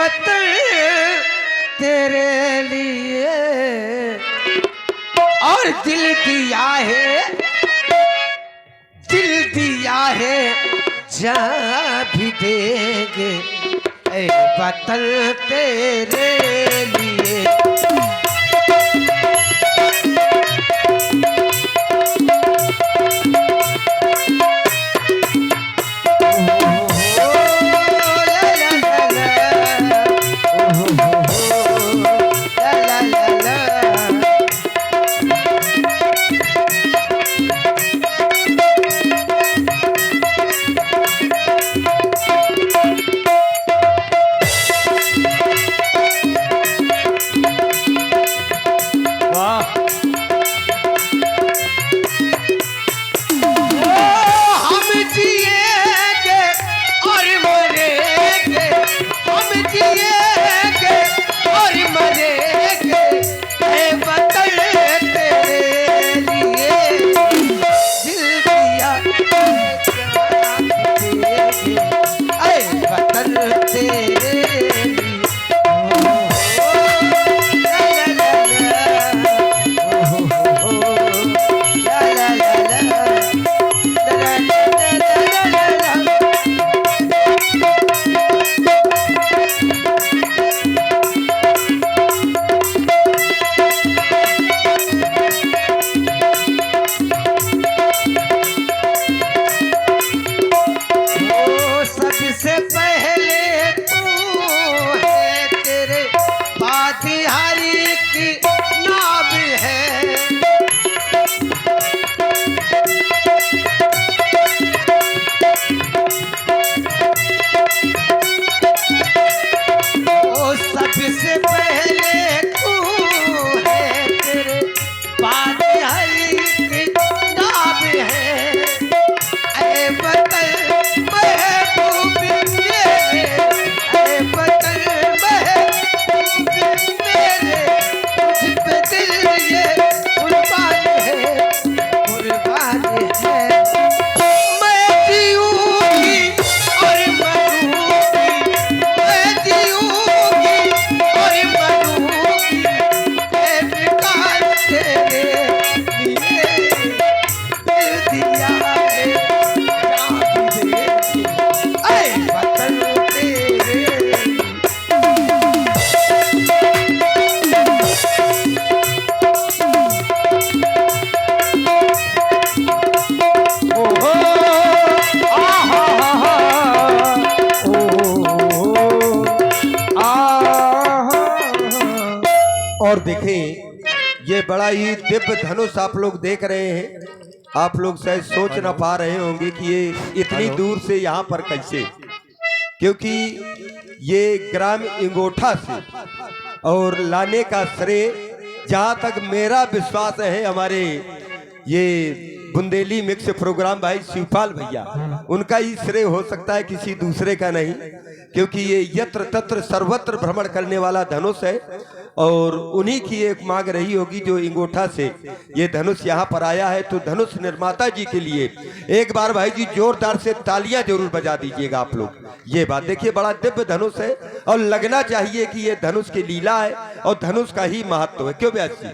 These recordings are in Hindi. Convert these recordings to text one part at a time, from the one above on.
वतन तेरे लिए और दिल दिया है, दिल दिया है, जान भी देंगे ऐ वतन तेरे लिए। और देखें ये बड़ा ही दिव्य धनुष आप लोग देख रहे हैं। आप लोग शायद सोच ना पा रहे होंगे कि ये इतनी दूर से यहाँ पर कैसे, क्योंकि ये ग्राम इंगोठा से और लाने का श्रेय जहाँ तक मेरा विश्वास है हमारे ये बुंदेली मिक्स प्रोग्राम भाई शिवपाल भैया, उनका ही श्रेय हो सकता है, किसी दूसरे का नहीं, क्योंकि ये यत्र तत्र सर्वत्र भ्रमण करने वाला धनुष है और उन्हीं की एक मांग रही होगी जो इंगोठा से ये धनुष यहाँ पर आया है। तो धनुष निर्माता जी के लिए एक बार भाई जी जोरदार से तालियां जरूर बजा दीजिएगा आप लोग। ये बात देखिए, बड़ा दिव्य धनुष है और लगना चाहिए कि ये धनुष की लीला है और धनुष का ही महत्व है। क्यों व्यास जी,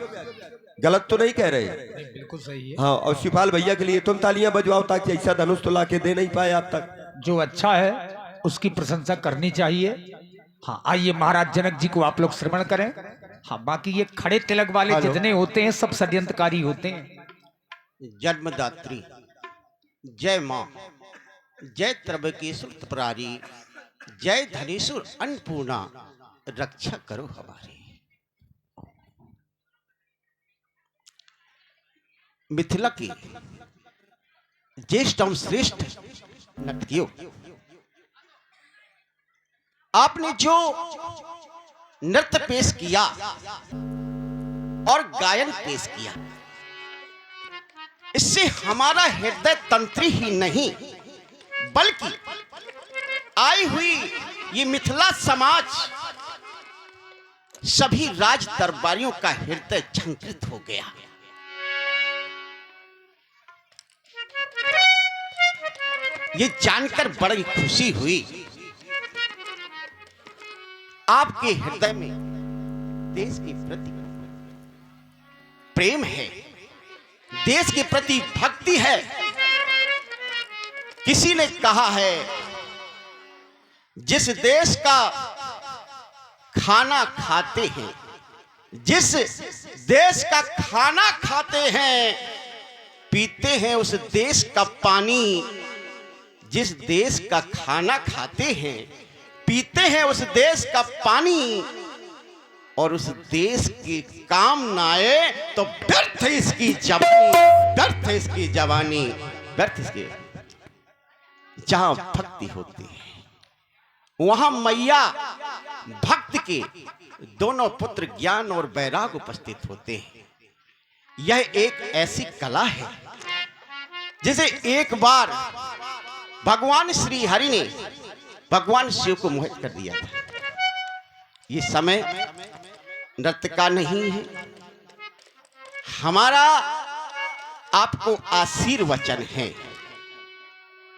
गलत तो नहीं कह रहे? बिल्कुल सही है। हाँ, और शिवपाल भैया के लिए तुम तालियां बजवाओ ताकि ऐसा धनुष तो ला के दे नहीं पाए आप तक। जो अच्छा है उसकी प्रशंसा करनी चाहिए। हाँ, आइए महाराज जनक जी को आप लोग श्रवण करें। हाँ, बाकी ये खड़े तिलक वाले जितने होते हैं सब षड्यंत्रकारी होते हैं। जन्मदात्री जय माँ, जय त्र्यंबकेश्वर त्रिपुरारी, जय धनेश्वर अन्नपूर्णा, रक्षा करो हमारी। मिथिला की ज्येष्ठ एवं श्रेष्ठ नर्तकियों, आपने जो नृत्य पेश किया और गायन पेश किया, इससे हमारा हृदय तंत्री ही नहीं बल्कि आई हुई ये मिथिला समाज सभी राज दरबारियों का हृदय झंकृत हो गया। ये जानकर बड़ी खुशी हुई। आपके हृदय में देश के प्रति प्रेम है, देश के प्रति भक्ति है। किसी ने कहा है, जिस देश का खाना खाते हैं, जिस देश का खाना खाते हैं, पीते हैं उस देश का पानी, जिस देश का खाना खाते हैं, पीते हैं उस देश का पानी, और उस देश के काम ना आए तो व्यर्थ इसकी जवानी, व्यर्थ इसकी जवानी, व्यर्थ इसकी। जहां भक्ति होती है वहां मैया भक्त के दोनों पुत्र ज्ञान और वैराग उपस्थित होते हैं। यह एक ऐसी कला है जिसे एक बार भगवान श्री हरि ने भगवान शिव को मोहित कर दिया था। ये समय नृत्य का नहीं है, हमारा आपको आशीर्वचन है।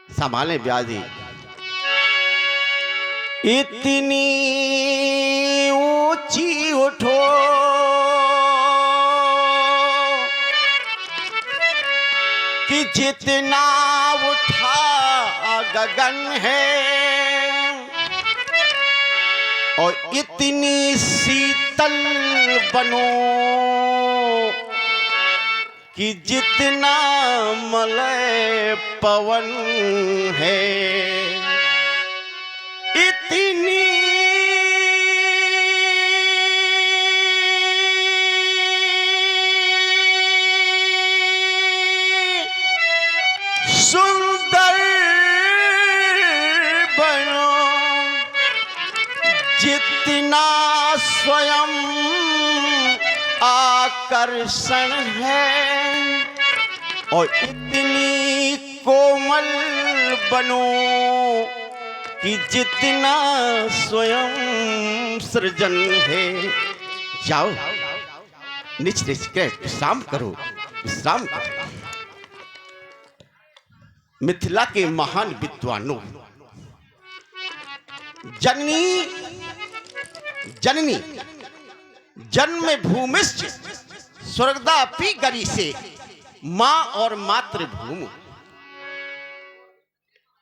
संभालें ब्यास जी। इतनी ऊंची उठो कि जितना उठा गगन है, और इतनी शीतल बनो कि जितना मलय पवन है। इतनी सुंदर बनो जितना स्वयं आकर्षण है, और इतनी कोमल बनो कि जितना स्वयं सृजन है। जाओ निच निच के विश्राम करो, विश्राम करो। मिथिला के महान विद्वानों, जननी जननी जन्म भूमिश्च स्वर्गदापि गरी से, मां और मातृभूमि,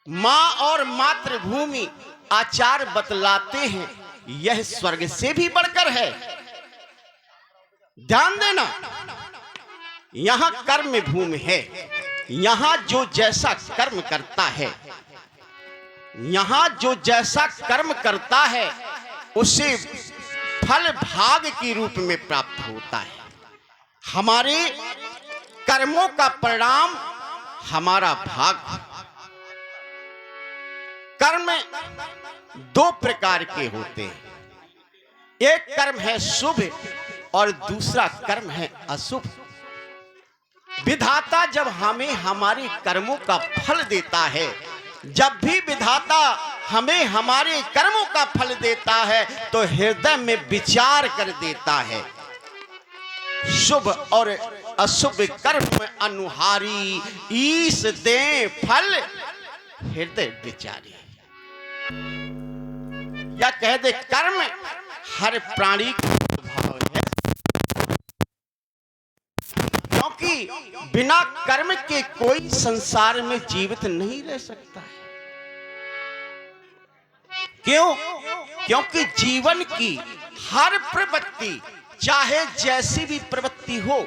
मां और मातृभूमि आचार बतलाते हैं यह स्वर्ग से भी बढ़कर है। ध्यान देना, यहां कर्म भूमि है, यहां जो जैसा कर्म करता है, यहां जो जैसा कर्म करता है उसे फल भाग के रूप में प्राप्त होता है। हमारे कर्मों का परिणाम हमारा भाग। कर्म दो प्रकार के होते हैं, एक कर्म है शुभ और दूसरा कर्म है अशुभ। विधाता जब हमें हमारे कर्मों का फल देता है, जब भी विधाता हमें हमारे कर्मों का फल देता है तो हृदय में विचार कर देता है। शुभ और अशुभ कर्म अनुहारी ईश दे फल हृदय विचारी। या कह दे कर्म हर प्राणी का स्वभाव है, क्योंकि बिना कर्म के कोई संसार में जीवित नहीं रह सकता है। क्यों? क्योंकि जीवन की हर प्रवृत्ति, चाहे जैसी भी प्रवृत्ति हो,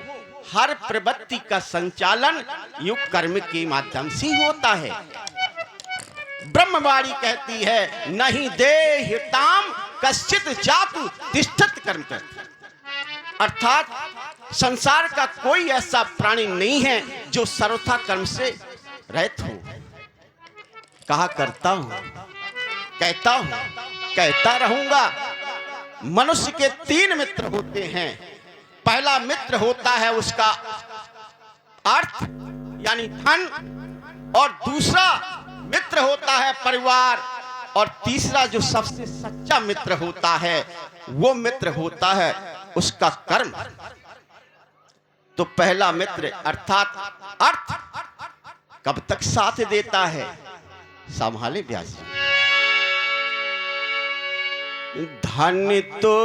हर प्रवृत्ति का संचालन युग कर्म के माध्यम से होता है। ब्रह्मवाणी कहती है, नहीं देहिताम कश्चित जातु तिष्ठत कर्म कर। अर्थात संसार का कोई ऐसा प्राणी नहीं है जो सर्वथा कर्म से रहित हो। कहा करता हूं, कहता हूं, कहता रहूंगा। मनुष्य के तीन मित्र होते हैं। पहला मित्र होता है उसका अर्थ यानी धन, और दूसरा मित्र होता है परिवार, और तीसरा जो सबसे सच्चा मित्र होता है वो मित्र होता है उसका कर्म। तो पहला मित्र अर्थात अर्थ कब तक साथ देता है? संभाले व्यास जी। धन तो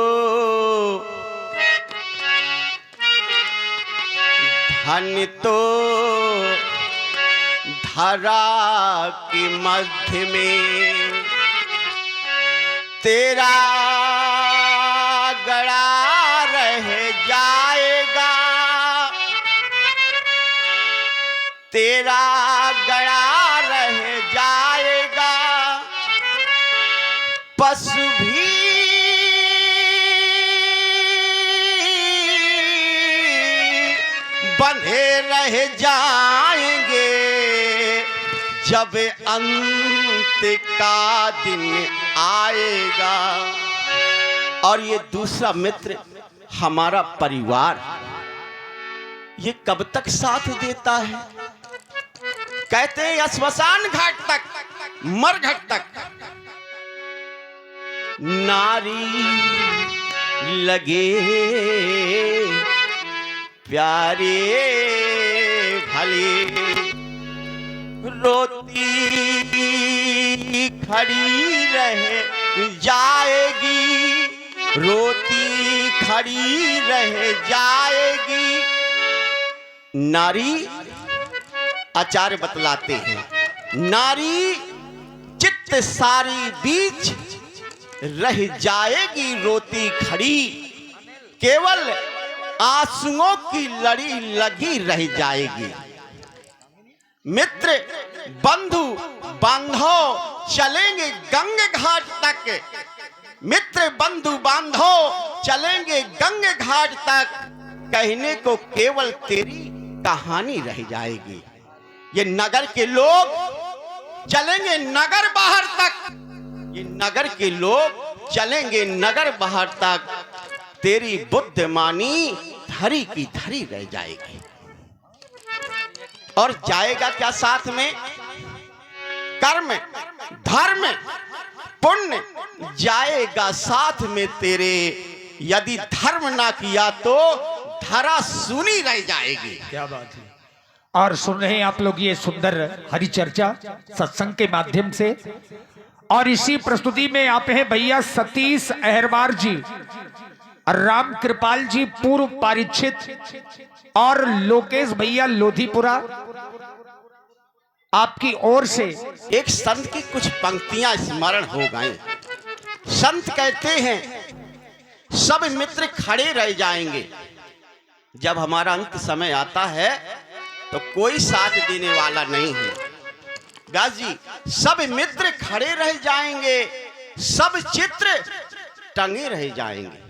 धन तो धरा के मध्य में तेरा गड़ा रह जाएगा, तेरा गड़ा रह जाएगा। पशु भी बंधे रह जाएंगे जब अंत का दिन आएगा। और ये दूसरा मित्र हमारा परिवार, ये कब तक साथ देता है? कहते हैं स्मशान घाट तक, मरघट तक। नारी लगे प्यारे भले, रोती खड़ी रह जाएगी, रोती खड़ी रह जाएगी। नारी, आचार्य बतलाते हैं, नारी चित्त सारी बीच रह जाएगी रोती खड़ी, केवल आंसुओं की लड़ी लगी रह जाएगी। मित्र बंधु बांधव चलेंगे गंगे घाट तक, मित्र बंधु बांधव चलेंगे गंगे घाट तक, कहने को केवल तेरी कहानी रह जाएगी। ये नगर के लोग चलेंगे नगर बाहर तक, ये नगर के लोग चलेंगे नगर बाहर तक, तेरी बुद्धिमानी धरी की धरी रह जाएगी। और जाएगा क्या साथ में? कर्म, धर्म, पुण्य जाएगा साथ में तेरे। यदि धर्म ना किया तो धरा सुनी रह जाएगी। क्या बात है। और सुन रहे हैं आप लोग ये सुंदर हरि चर्चा सत्संग के माध्यम से। और इसी प्रस्तुति में आप हैं भैया सतीश अहरवार जी, राम कृपाल जी पूर्व पारिच्छित और लोकेश भैया लोधीपुरा। आपकी ओर से एक संत की कुछ पंक्तियां स्मरण हो गई। संत कहते हैं सब मित्र खड़े रह जाएंगे, जब हमारा अंत समय आता है तो कोई साथ देने वाला नहीं है। गाजी, सब मित्र खड़े रह जाएंगे, सब चित्र टंगे रह जाएंगे।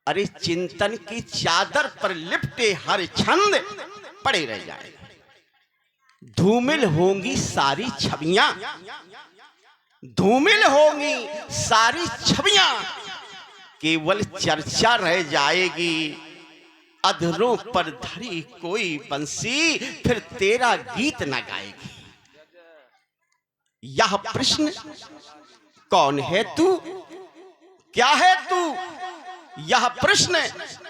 अरे चिंतन की चादर पर लिपटे हर छंद पड़े रह जाएंगे। धूमिल होंगी सारी छवियां, धूमिल होंगी सारी छवियां, केवल चर्चा रह जाएगी। अधरों पर धरी कोई बंसी फिर तेरा गीत न गाएगी। यह प्रश्न कौन है तू, क्या है तू? यह प्रश्न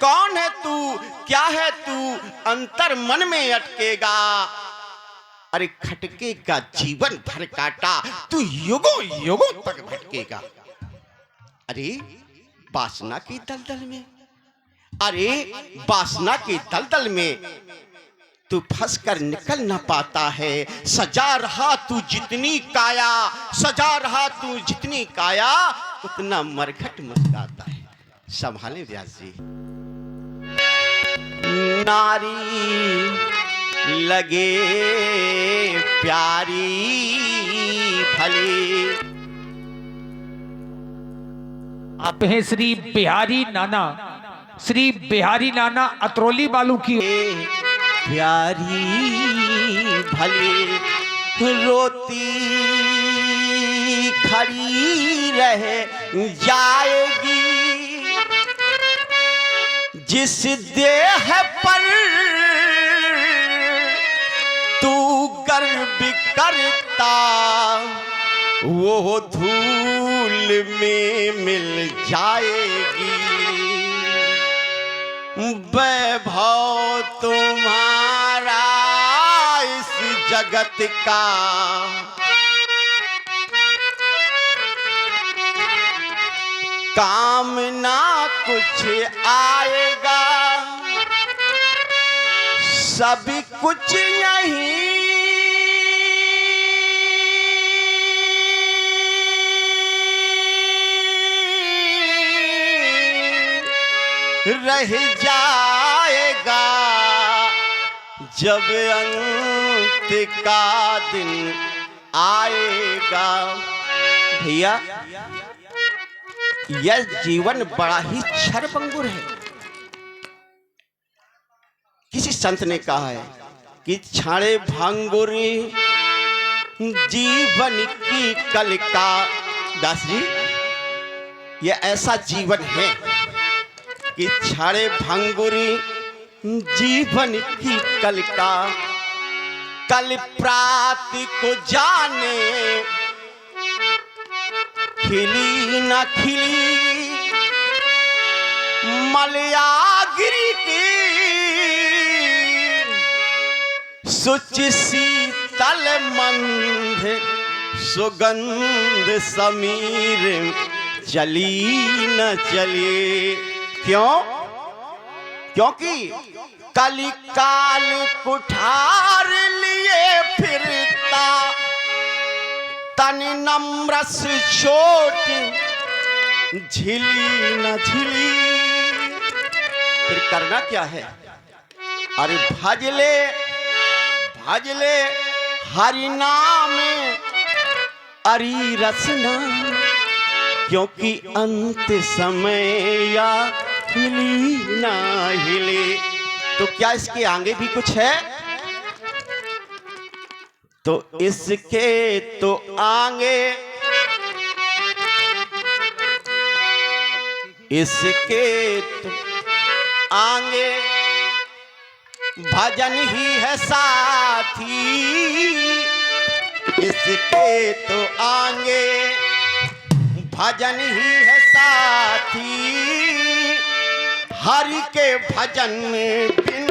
कौन है तू, क्या है तू? अंतर मन में अटकेगा। अरे खटकेगा जीवन भर काटा, तू युगों युगों तक भटकेगा। अरे वासना की दलदल में, अरे वासना के दलदल में तू फंस कर निकल ना पाता है। सजा रहा तू जितनी काया, सजा रहा तू जितनी काया, उतना मरघट मुस्काता है। संभाले व्यास जी। नारी लगे प्यारी भली। आप हैं श्री बिहारी नाना, श्री बिहारी नाना अतरौली बालू की। प्यारी भली रोती खड़ी रह जाएगी, जिस देह पर तू गर्व करता वो धूल में मिल जाएगी। वैभव तुम्हारा इस जगत का काम ना कुछ आएगा, सभी कुछ यहीं रह जाएगा, जब अंत का दिन आएगा। भैया, यह जीवन बड़ा ही क्षणभंगुर है। किसी संत ने कहा है कि क्षणे भंगुर जीवन की कलिका। दास जी, यह ऐसा जीवन है कि क्षणे भंगुर जीवन की कलिका, कल प्रात को जाने खिली न खिली, मलयागिरी की सुच शीतल मंद, सुगंध समीर चली न चली। क्यों? क्योंकि कलिकाल कुठार लिए फिरता, तन नम्रस चोट झिली न झिली। फिर करना क्या है? अरे भजले भजले हरि नाम अरी रसना, क्योंकि अंत समय या हिली ना हिले। तो क्या इसके आगे भी कुछ है? तो इसके तो आगे, इसके तो आगे भजन ही है साथी, इसके तो आगे भजन ही है साथी, हरि के भजन बिन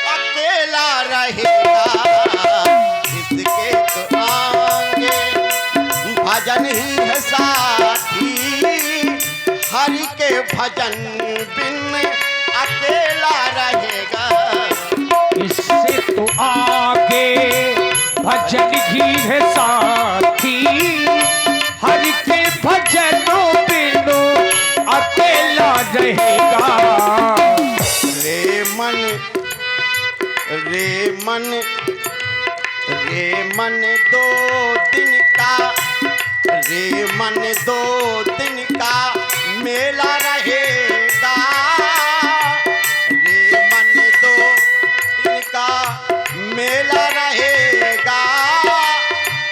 अकेला रहेगा। इसके तो आगे भजन ही है साथी, हरि के भजन बिन अकेला रहेगा। इससे तो आगे भजन ही है साथी, हरि के भजनों बिनु अकेला रहेगा। रे मन रे मन रे मन दो दिन का, रे मन दो दिन का मेला रहेगा। रे मन दो दिन का मेला रहेगा,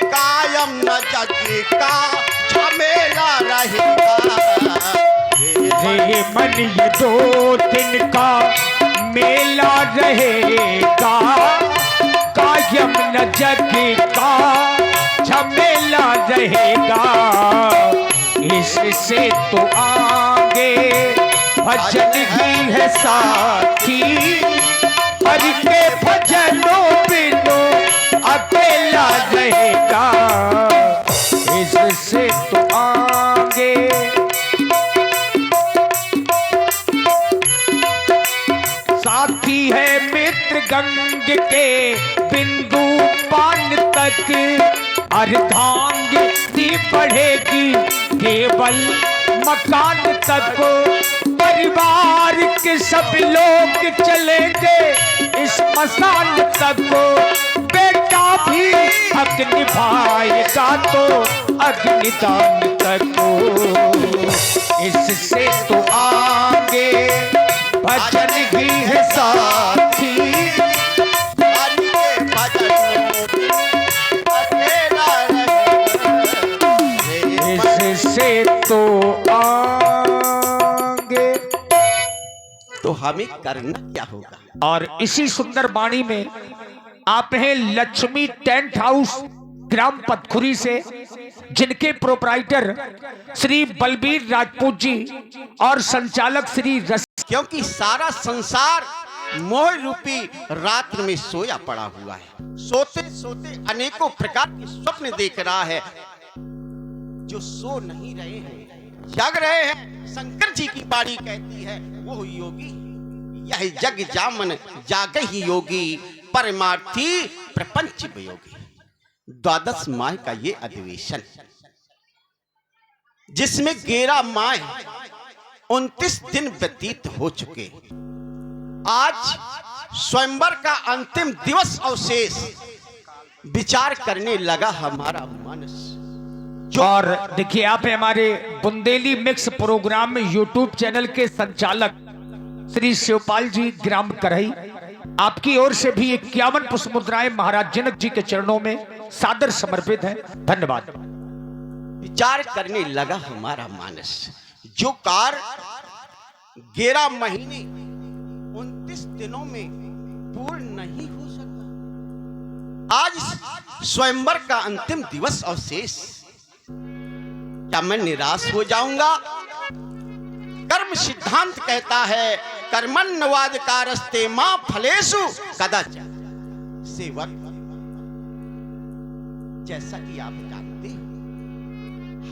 कायम न जग का झमेला रहेगा। रे मन ये 2 दिन का मेला रहेगा, कायम न जग का झमेला रहेगा। इससे तो आगे भजन ही है साथी, हरि के भजनों बिनु अकेला रहेगा। इससे तो आगे साथी है मित्र गंग के बिंदु पान तक, अर्धांगिनी बढ़ेगी केवल मकान तक। परिवार के सब लोग चलेंगे इस मसान तक, बेटा भी हक निभाएगा तो अग्निदान तक। इससे तो आगे भजन ही है साथी, हरि के भजन अकेला रहेगा। इससे तो आगे। तो हमें करना क्या होगा? और इसी सुंदर वाणी में आप हैं लक्ष्मी टेंट हाउस ग्राम पतखुरी से, जिनके प्रोप्राइटर श्री बलबीर राजपूत जी और संचालक श्री रस। क्योंकि सारा संसार मोह रूपी रात्र में सोया पड़ा हुआ है, सोते सोते अनेकों प्रकार के स्वप्न देख रहा है। जो सो नहीं रहे हैं, जग रहे हैं। शंकर जी की बाणी कहती है वो योगी यह जग जामन जागहि योगी परमार्थी प्रपंच वियोगी। 12 माह का ये अधिवेशन जिसमें 11 माह 29 दिन व्यतीत हो चुके, आज स्वयंवर का अंतिम दिवस अवशेष विचार करने लगा हमारा मानस। और देखिए आप हैं हमारे बुंदेली मिक्स प्रोग्राम में यूट्यूब चैनल के संचालक श्री शिवपाल जी ग्राम करही, आपकी ओर से भी 51 पुष्प मुद्राएं महाराज जनक जी के चरणों में सादर समर्पित हैं। धन्यवाद। विचार करने लगा हमारा मानस, जो कार्य 11 महीने 29 दिनों में पूर्ण नहीं हो सका, आज स्वयंवर का अंतिम दिवस अवशेष। क्या मैं निराश हो जाऊंगा? कर्म सिद्धांत कहता है कर्मण्यवादकारस्ते मां फलेषु कदाचन। सेवक, जैसा कि आप जानते हो,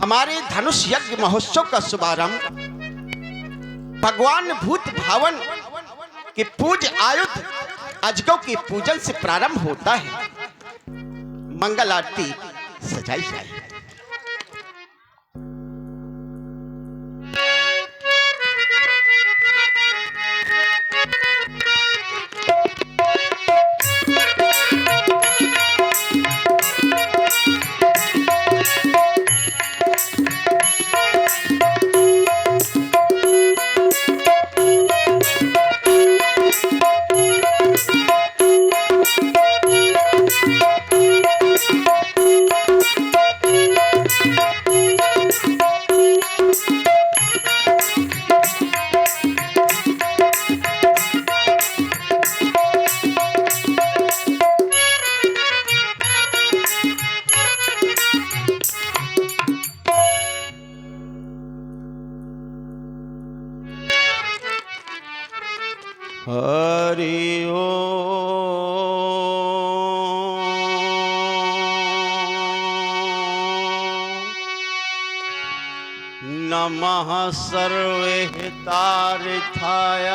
हमारे धनुष यज्ञ महोत्सव का शुभारंभ भगवान भूत भावन के पूज्य आयुध अजगों के पूजन से प्रारंभ होता है। मंगल आरती सजाई जाए। हरि ओम नमः सर्वे हितार्थाय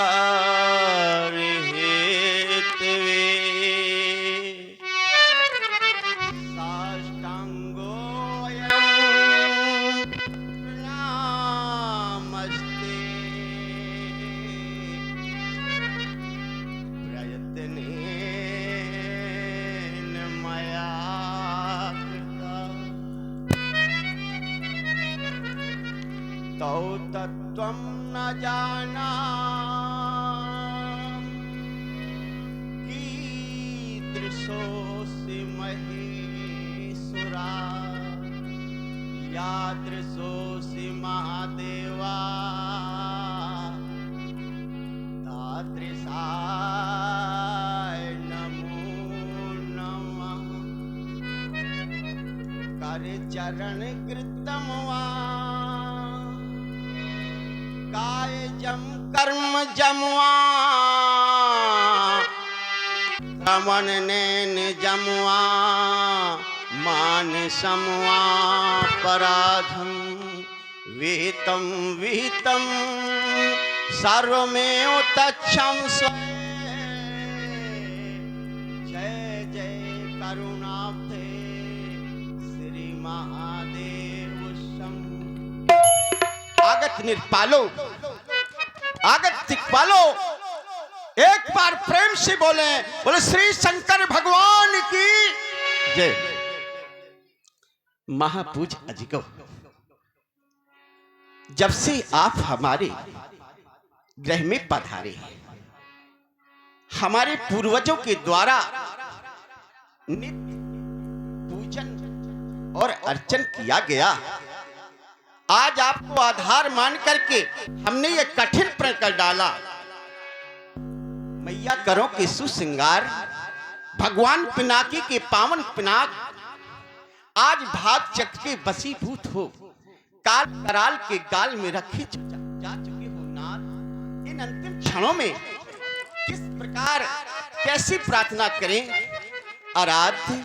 जगदाधार हेतवे तौ तत्त्वं न जाना कीदृशोऽसि महेश्वरा यादृशोऽसि महादेवा तादृशाय नमो नमः। कर चरण कृतम काय जम कर्म जमवा रमन नैन जमवा मान समवा पराधम वेतम विहितम सर्वमेव तच्छं जय जय करुणाब्धे श्री महादेव शंभु। आगत निर्पालो, आगत दिक्पालो, एक बार प्रेम से बोले श्री शंकर भगवान की जय। महापूज अजिगो, जब से आप हमारे ग्रह में पधारे, हमारे पूर्वजों के द्वारा नित्य पूजन और अर्चन किया गया। आज आपको आधार मान करके हमने ये कठिन प्रण कर डाला। मैया करो के सुसिंगार, भगवान पिनाकी के पावन पिनाक, आज भाग चक्र के बसीभूत हो, काल कराल के गाल में रखी जा चुके हो नाथ। इन अंतिम क्षणों में किस प्रकार कैसी प्रार्थना करें? आराध्य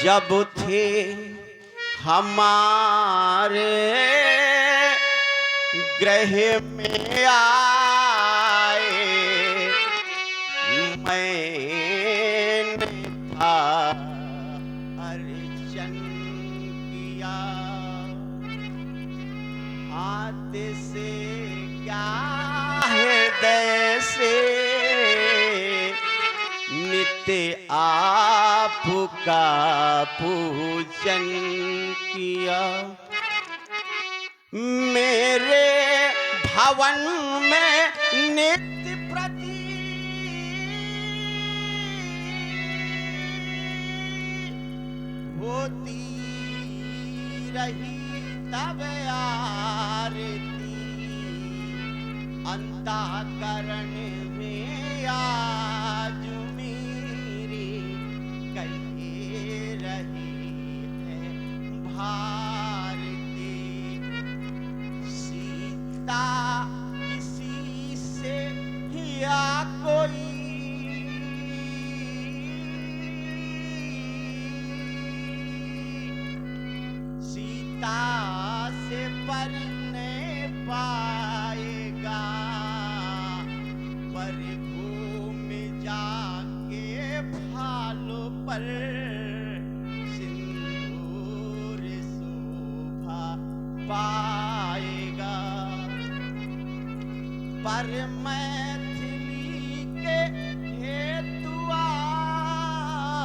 जब थे हमारे ग्रह में आए, मैंने था अर्चन किया, हाथ से क्या हृदय से नित्य आपका पूजन किया। मेरे भवन में नित्य प्रति होती रही तब आरती, अंतःकरण में आज मेरे कहे रही है भारती। सीता किसी से या कोई सीता से परने पाएगा, पर घूम जाके फालों पर सिंदूर शोभा पाएगा। पर मैथिली के हेतु आज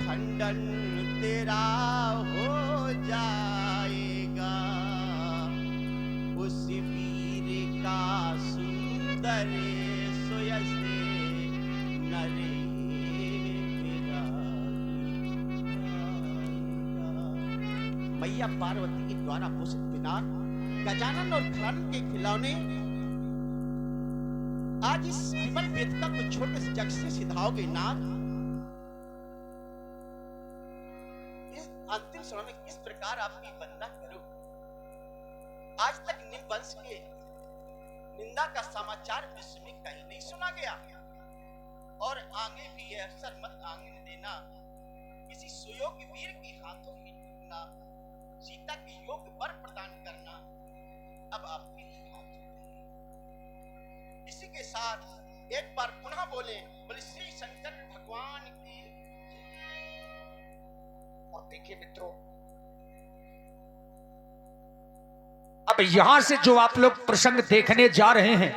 खंडन तेरा हो जाएगा। उस वीर का सुंदर सोयसे नरे मेरा मैया पार्वती के द्वारा पोषित पिनाक गजानन और खलन के खिलौने आज इस विमल वेदिका को छोटे से जग से सिधाओगे नाथ। इस अंतिम समय में किस प्रकार आपकी वंदना करूं? आज तक निम वंश के निंदा का समाचार विश्व में कहीं नहीं सुना गया, और आगे भी यह अवसर मत आने देना। किसी सुयोग्य वीर के हाथों ही टूटना, सीता के योग्य वर प्रदान करना अब आपके ही हाथ में है। इसी के साथ एक बार पुनः बोले श्री शंकर भगवान की। और देखिए मित्रों, अब यहां से जो आप लोग प्रसंग देखने जा रहे हैं,